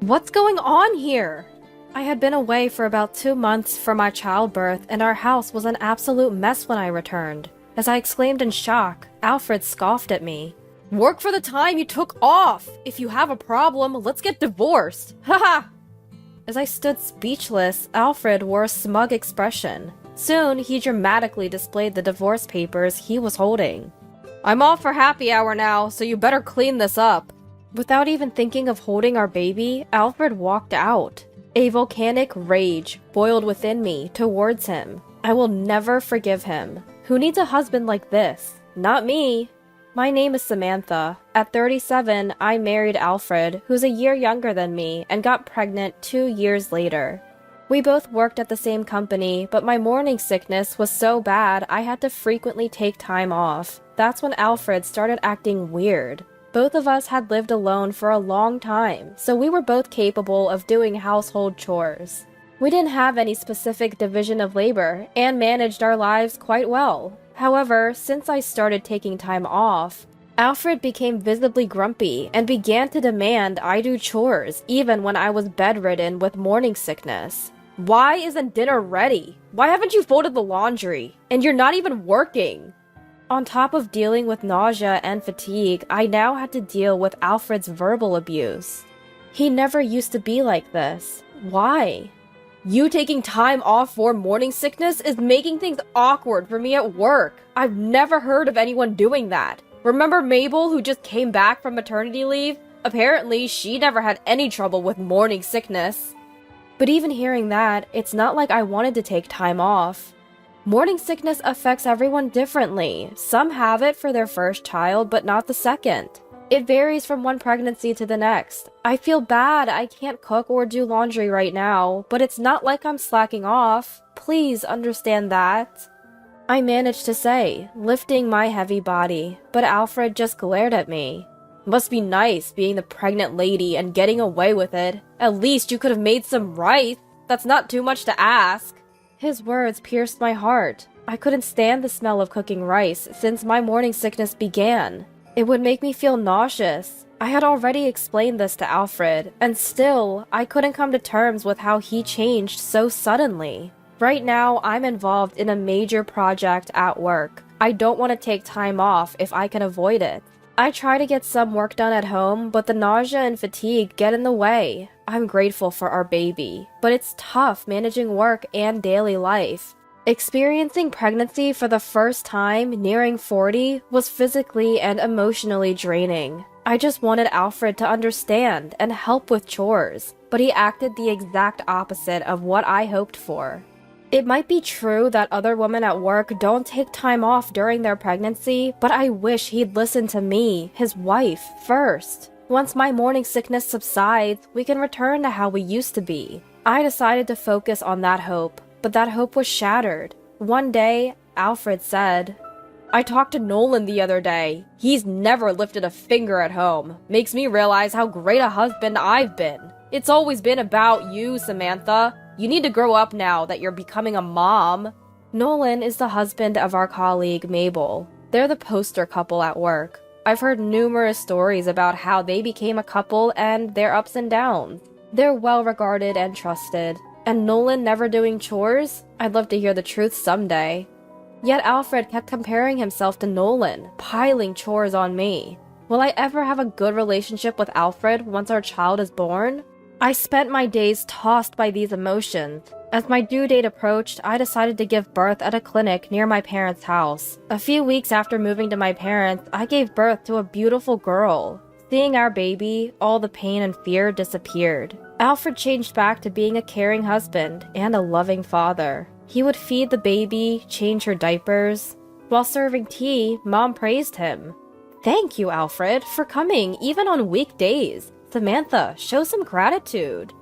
What's going on here? I had been away for about 2 months for my childbirth, and our house was an absolute mess when I returned. As I exclaimed in shock, Alfred scoffed at me. Work for the time you took off! If you have a problem, let's get divorced! Haha! As I stood speechless, Alfred wore a smug expression. Soon, he dramatically displayed the divorce papers he was holding. I'm off for happy hour now, so you better clean this up. Without even thinking of holding our baby, Alfred walked out. A volcanic rage boiled within me towards him. I will never forgive him. Who needs a husband like this? Not me. My name is Samantha. At 37, I married Alfred, who's a year younger than me, and got pregnant 2 years later. We both worked at the same company, but my morning sickness was so bad I had to frequently take time off. That's when Alfred started acting weird. Both of us had lived alone for a long time, so we were both capable of doing household chores. We didn't have any specific division of labor, and managed our lives quite well. However, since I started taking time off, Alfred became visibly grumpy and began to demand I do chores even when I was bedridden with morning sickness. Why isn't dinner ready? Why haven't you folded the laundry? And you're not even working! On top of dealing with nausea and fatigue, I now had to deal with Alfred's verbal abuse. He never used to be like this. Why? You taking time off for morning sickness is making things awkward for me at work. I've never heard of anyone doing that. Remember Mabel, who just came back from maternity leave? Apparently, she never had any trouble with morning sickness. But even hearing that, it's not like I wanted to take time off. Morning sickness affects everyone differently. Some have it for their first child, but not the second. It varies from one pregnancy to the next. I feel bad I can't cook or do laundry right now, but it's not like I'm slacking off. Please understand that. I managed to say, lifting my heavy body, but Alfred just glared at me. Must be nice being the pregnant lady and getting away with it. At least you could have made some rice. That's not too much to ask. His words pierced my heart. I couldn't stand the smell of cooking rice since my morning sickness began. It would make me feel nauseous. I had already explained this to Alfred, and still, I couldn't come to terms with how he changed so suddenly. Right now, I'm involved in a major project at work. I don't want to take time off if I can avoid it. I try to get some work done at home, but the nausea and fatigue get in the way. I'm grateful for our baby, but it's tough managing work and daily life. Experiencing pregnancy for the first time, nearing 40, was physically and emotionally draining. I just wanted Alfred to understand and help with chores, but he acted the exact opposite of what I hoped for. It might be true that other women at work don't take time off during their pregnancy, but I wish he'd listen to me, his wife, first. Once my morning sickness subsides, we can return to how we used to be. I decided to focus on that hope, but that hope was shattered. One day, Alfred said, I talked to Nolan the other day. He's never lifted a finger at home. Makes me realize how great a husband I've been. It's always been about you, Samantha. You need to grow up now that you're becoming a mom. Nolan is the husband of our colleague, Mabel. They're the poster couple at work. I've heard numerous stories about how they became a couple and their ups and downs. They're well regarded and trusted. And Nolan never doing chores? I'd love to hear the truth someday. Yet Alfred kept comparing himself to Nolan, piling chores on me. Will I ever have a good relationship with Alfred once our child is born? I spent my days tossed by these emotions. As my due date approached, I decided to give birth at a clinic near my parents' house. A few weeks after moving to my parents, I gave birth to a beautiful girl. Seeing our baby, all the pain and fear disappeared. Alfred changed back to being a caring husband and a loving father. He would feed the baby, change her diapers. While serving tea, Mom praised him. Thank you, Alfred, for coming even on weekdays. Samantha, show some gratitude.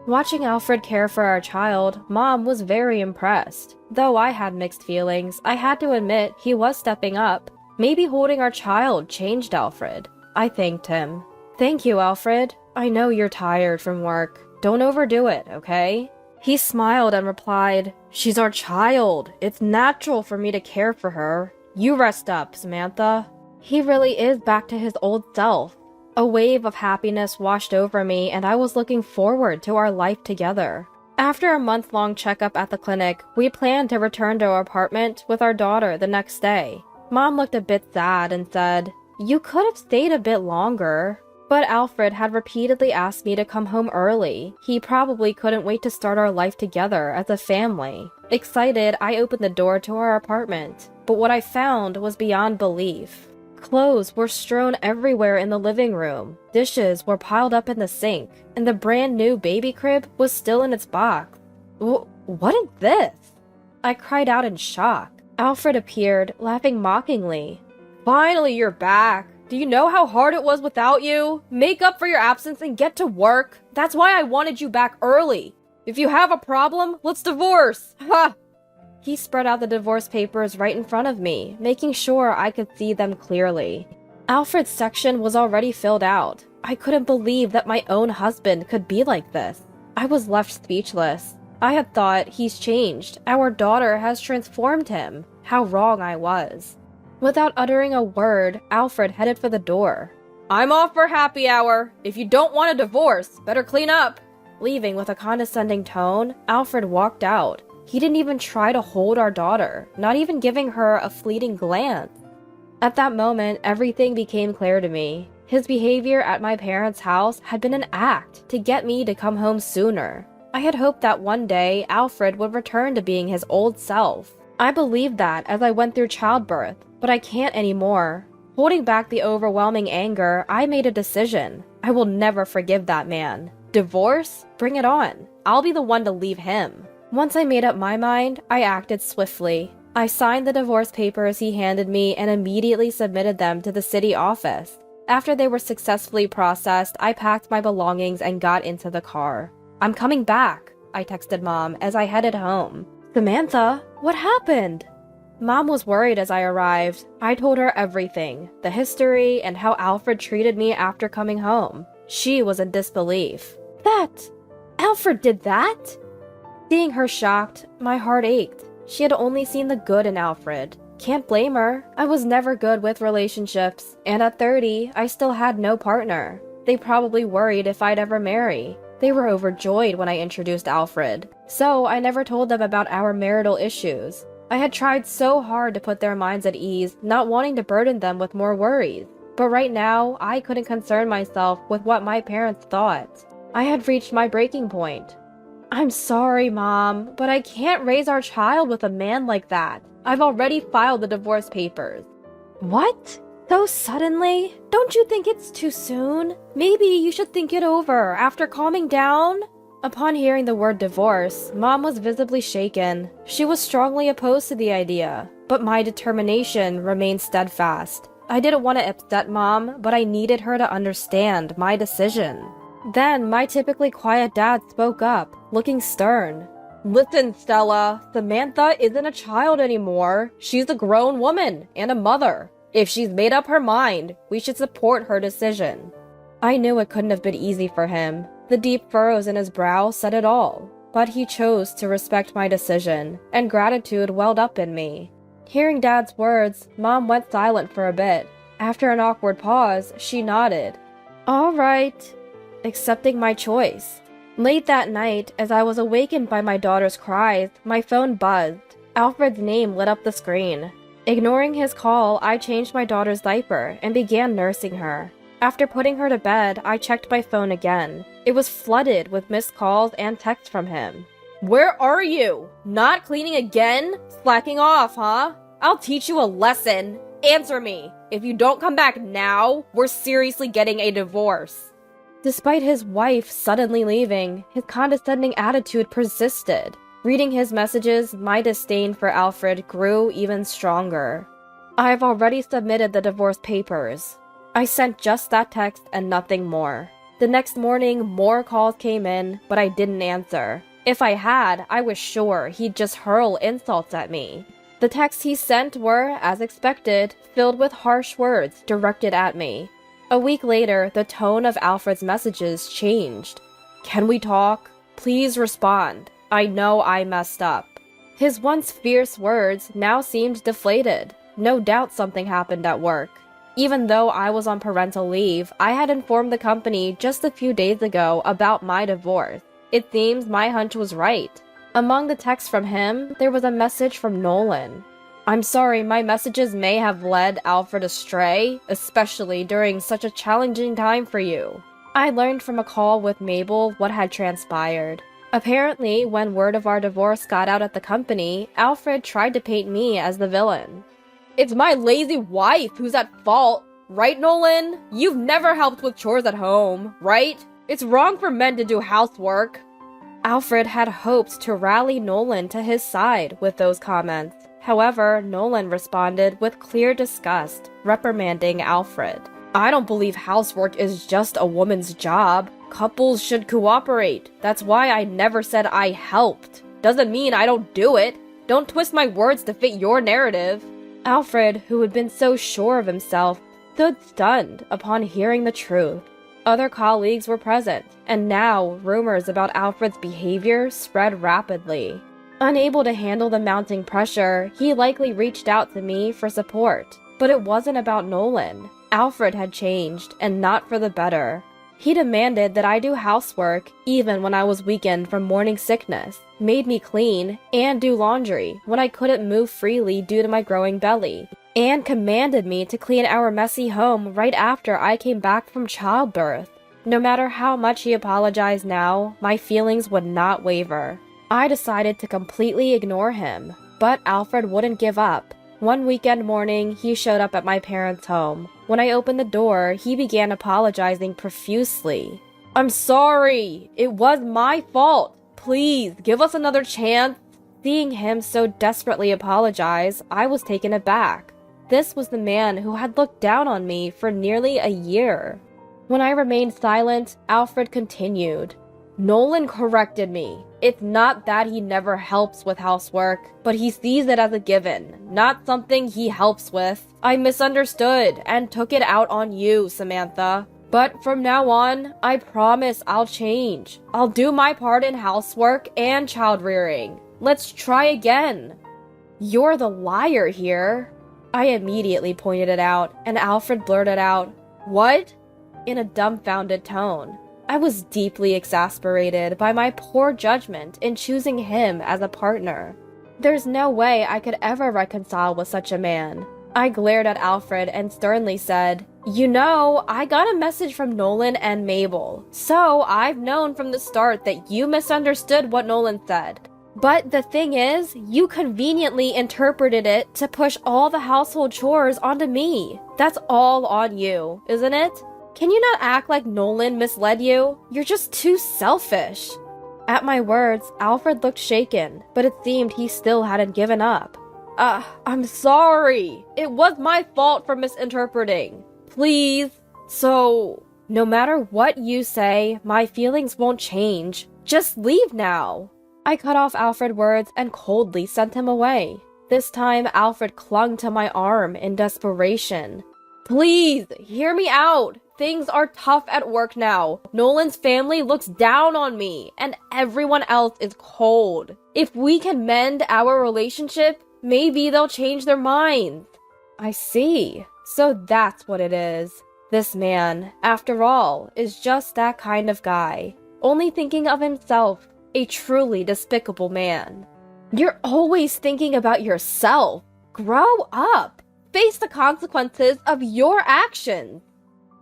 Watching Alfred care for our child, Mom was very impressed. Though I had mixed feelings, I had to admit he was stepping up. Maybe holding our child changed Alfred. I thanked him. Thank you, Alfred. I know you're tired from work. Don't overdo it, okay? He smiled and replied, She's our child. It's natural for me to care for her. You rest up, Samantha. He really is back to his old self. A wave of happiness washed over me, and I was looking forward to our life together. After a month-long checkup at the clinic, we planned to return to our apartment with our daughter the next day. Mom looked a bit sad and said, "You could have stayed a bit longer." But Alfred had repeatedly asked me to come home early. He probably couldn't wait to start our life together as a family. Excited, I opened the door to our apartment, but what I found was beyond belief. Clothes were strewn everywhere in the living room, dishes were piled up in the sink, and the brand new baby crib was still in its box. What is this? I cried out in shock. Alfred appeared, laughing mockingly. "Finally, you're back. Do you know how hard it was without you? Make up for your absence and get to work. That's why I wanted you back early. If you have a problem, let's divorce. Ha!" He spread out the divorce papers right in front of me, making sure I could see them clearly. Alfred's section was already filled out. I couldn't believe that my own husband could be like this. I was left speechless. I had thought he's changed. Our daughter has transformed him. How wrong I was. Without uttering a word, Alfred headed for the door. "I'm off for happy hour. If you don't want a divorce, better clean up." Leaving with a condescending tone, Alfred walked out. He didn't even try to hold our daughter, not even giving her a fleeting glance. At that moment, everything became clear to me. His behavior at my parents' house had been an act to get me to come home sooner. I had hoped that one day Alfred would return to being his old self. I believed that as I went through childbirth, but I can't anymore. Holding back the overwhelming anger, I made a decision. I will never forgive that man. Divorce? Bring it on. I'll be the one to leave him. Once I made up my mind, I acted swiftly. I signed the divorce papers he handed me and immediately submitted them to the city office. After they were successfully processed, I packed my belongings and got into the car. "I'm coming back," I texted Mom as I headed home. "Samantha, what happened?" Mom was worried as I arrived. I told her everything, the history, and how Alfred treated me after coming home. She was in disbelief. Alfred did that?" Seeing her shocked, my heart ached. She had only seen the good in Alfred. Can't blame her. I was never good with relationships, and at 30, I still had no partner. They probably worried if I'd ever marry. They were overjoyed when I introduced Alfred, so I never told them about our marital issues. I had tried so hard to put their minds at ease, not wanting to burden them with more worries. But right now, I couldn't concern myself with what my parents thought. I had reached my breaking point. "I'm sorry, Mom, but I can't raise our child with a man like that. I've already filed the divorce papers." "What? So suddenly? Don't you think it's too soon? Maybe you should think it over after calming down?" Upon hearing the word divorce, Mom was visibly shaken. She was strongly opposed to the idea, but my determination remained steadfast. I didn't want to upset Mom, but I needed her to understand my decision. Then my typically quiet dad spoke up, looking stern. "Listen, Stella, Samantha isn't a child anymore. She's a grown woman and a mother. If she's made up her mind, we should support her decision." I knew it couldn't have been easy for him. The deep furrows in his brow said it all. But he chose to respect my decision, and gratitude welled up in me. Hearing Dad's words, Mom went silent for a bit. After an awkward pause, she nodded. "All right," accepting my choice. Late that night, as I was awakened by my daughter's cries, my phone buzzed. Alfred's name lit up the screen. Ignoring his call, I changed my daughter's diaper and began nursing her. After putting her to bed, I checked my phone again. It was flooded with missed calls and texts from him. "Where are you? Not cleaning again? Slacking off, huh? I'll teach you a lesson. Answer me. If you don't come back now, we're seriously getting a divorce." Despite his wife suddenly leaving, his condescending attitude persisted. Reading his messages, my disdain for Alfred grew even stronger. "I've already submitted the divorce papers." I sent just that text and nothing more. The next morning, more calls came in, but I didn't answer. If I had, I was sure he'd just hurl insults at me. The texts he sent were, as expected, filled with harsh words directed at me. A week later, the tone of Alfred's messages changed. "Can we talk? Please respond. I know I messed up." His once fierce words now seemed deflated. No doubt something happened at work. Even though I was on parental leave, I had informed the company just a few days ago about my divorce. It seems my hunch was right. Among the texts from him, there was a message from Nolan. "I'm sorry, my messages may have led Alfred astray, especially during such a challenging time for you." I learned from a call with Mabel what had transpired. Apparently, when word of our divorce got out at the company, Alfred tried to paint me as the villain. "It's my lazy wife who's at fault, right, Nolan? You've never helped with chores at home, right? It's wrong for men to do housework." Alfred had hoped to rally Nolan to his side with those comments. However, Nolan responded with clear disgust, reprimanding Alfred. "I don't believe housework is just a woman's job. Couples should cooperate. That's why I never said I helped. Doesn't mean I don't do it. Don't twist my words to fit your narrative." Alfred, who had been so sure of himself, stood stunned upon hearing the truth. Other colleagues were present, and now rumors about Alfred's behavior spread rapidly. Unable to handle the mounting pressure, he likely reached out to me for support. But it wasn't about Nolan. Alfred had changed, and not for the better. He demanded that I do housework even when I was weakened from morning sickness, made me clean, and do laundry when I couldn't move freely due to my growing belly, and commanded me to clean our messy home right after I came back from childbirth. No matter how much he apologized now, my feelings would not waver. I decided to completely ignore him, but Alfred wouldn't give up. One weekend morning, he showed up at my parents' home. When I opened the door, he began apologizing profusely. "I'm sorry. It was my fault. Please, give us another chance." Seeing him so desperately apologize, I was taken aback. This was the man who had looked down on me for nearly a year. When I remained silent, Alfred continued. "Nolan corrected me. It's not that he never helps with housework, but he sees it as a given, not something he helps with. I misunderstood and took it out on you, Samantha. But from now on, I promise I'll change. I'll do my part in housework and child rearing. Let's try again." "You're the liar here." I immediately pointed it out, and Alfred blurted out, "What?" in a dumbfounded tone. I was deeply exasperated by my poor judgment in choosing him as a partner. There's no way I could ever reconcile with such a man. I glared at Alfred and sternly said, "You know, I got a message from Nolan and Mabel, so I've known from the start that you misunderstood what Nolan said. But the thing is, you conveniently interpreted it to push all the household chores onto me. That's all on you, isn't it? Can you not act like Nolan misled you? You're just too selfish." At my words, Alfred looked shaken, but it seemed he still hadn't given up. I'm sorry. It was my fault for misinterpreting. Please. So, no matter what you say, my feelings won't change. Just leave now." I cut off Alfred's words and coldly sent him away. This time, Alfred clung to my arm in desperation. "Please, hear me out. Things are tough at work now. Nolan's family looks down on me, and everyone else is cold. If we can mend our relationship, maybe they'll change their minds." I see. So that's what it is. This man, after all, is just that kind of guy. Only thinking of himself. A truly despicable man. You're always thinking about yourself. Grow up. Face the consequences of your actions.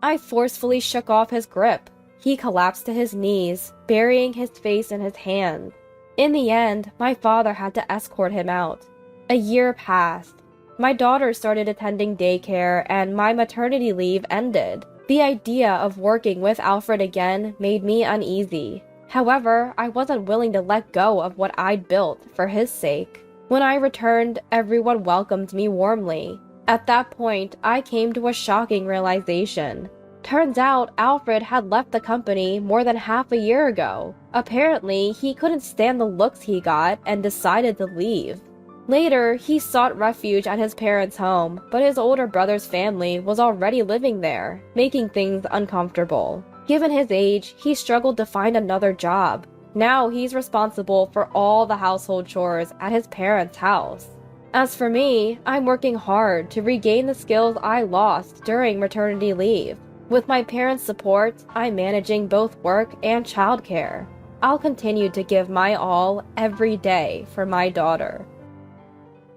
I forcefully shook off his grip. He collapsed to his knees, burying his face in his hands. In the end, my father had to escort him out. A year passed. My daughter started attending daycare, and my maternity leave ended. The idea of working with Alfred again made me uneasy. However, I wasn't willing to let go of what I'd built for his sake. When I returned, everyone welcomed me warmly. At that point, I came to a shocking realization. Turns out, Alfred had left the company more than half a year ago. Apparently, he couldn't stand the looks he got and decided to leave. Later, he sought refuge at his parents' home, but his older brother's family was already living there, making things uncomfortable. Given his age, he struggled to find another job. Now he's responsible for all the household chores at his parents' house. As for me, I'm working hard to regain the skills I lost during maternity leave. With my parents' support, I'm managing both work and childcare. I'll continue to give my all every day for my daughter.